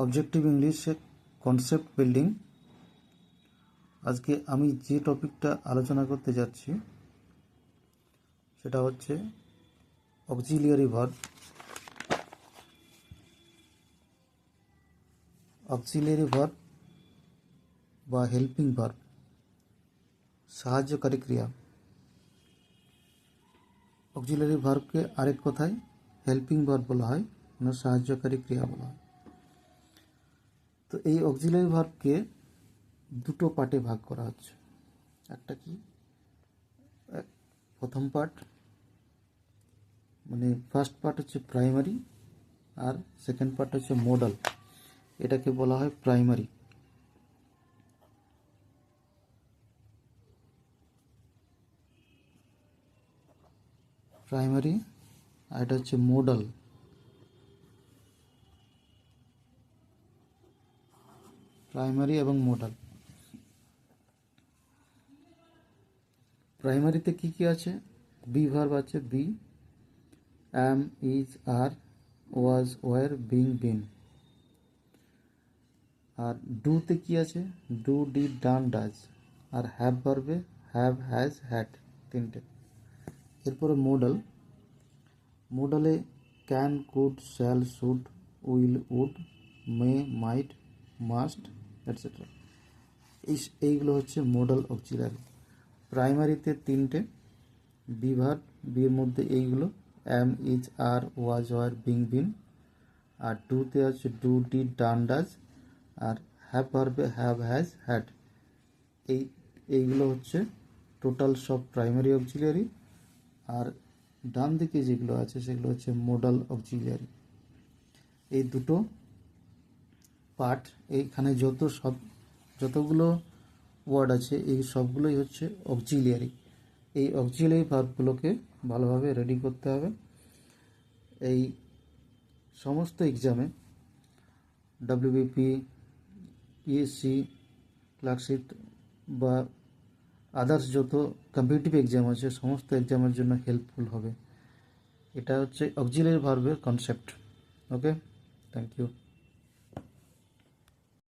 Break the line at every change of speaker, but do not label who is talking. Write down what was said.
Objective ইংলিশে concept building. আজকে আমি যে টপিকটা আলোচনা করতে যাচ্ছি সেটা হচ্ছে অক্সিলিয়ারি ভার্ব। অক্সিলিয়ারি ভার্ব বা হেল্পিং ভার্ব, সাহায্যকারী ক্রিয়া। অক্সিলিয়ারি ভার্বকে আরেক কথায় হেল্পিং ভার্ব বলা হয়, মানে সাহায্যকারী ক্রিয়া বলা হয়। তো এই অক্সিলিয়ারি ভার্বকে দুটো পার্টে ভাগ করা হচ্ছে। একটা কি, প্রথম পার্ট মানে ফার্স্ট পার্ট হচ্ছে প্রাইমারি, আর সেকেন্ড পার্ট হচ্ছে মডাল। এটাকে বলা হয় প্রাইমারি। প্রাইমারি আর এটা হচ্ছে মডাল। প্রাইমারি এবং মডাল। প্রাইমারিতে কি কি আছে? বি ভার্ব আছে, be, am, is, are, was, were, being, been. আর ডুতে কি আছে? Do, did, done, does. আর হ্যাভ ভার্বে হ্যাভ, হ্যাজ, হ্যাড, তিনটে। এরপরে মডাল। মডালে can, could, shall, should, will, would, may, might, must, etcetera. এইগুলো হচ্ছে মডাল অক্সিলারি। প্রাইমারিতে তিনটে, বি ভার্ব, বির মধ্যে এইগুলো am, is, are, was, were, being, been. আর ডুতে আছে ডু, ডিড, ডান, ডাজ। আর হ্যাভ ভার্বে হ্যাভ, হ্যাজ, হ্যাড। এইগুলো হচ্ছে টোটাল সব প্রাইমারি অক্সিলিয়ারি। আর ডান দিকে যেগুলো আছে সেগুলো হচ্ছে মডাল অক্সিলিয়ারি। এই দুটো পার্ট, এইখানে যতগুলো ওয়ার্ড আছে এই সবগুলোই হচ্ছে অক্সিলিয়ারি। এই অক্সিলিয়ারি ভার্বগুলোকে ভালোভাবে রেডি করতে হবে। এই সমস্ত এক্সামে ডাব্লিউবিপি, পিএসসি, ক্লার্কশিপ বা আদার্স যত কম্পিটিটিভ এক্সাম আছে সমস্ত এক্সামের জন্য হেল্পফুল হবে। এটা হচ্ছে অক্সিলিয়ারি ভার্বের কনসেপ্ট। Okay, thank you.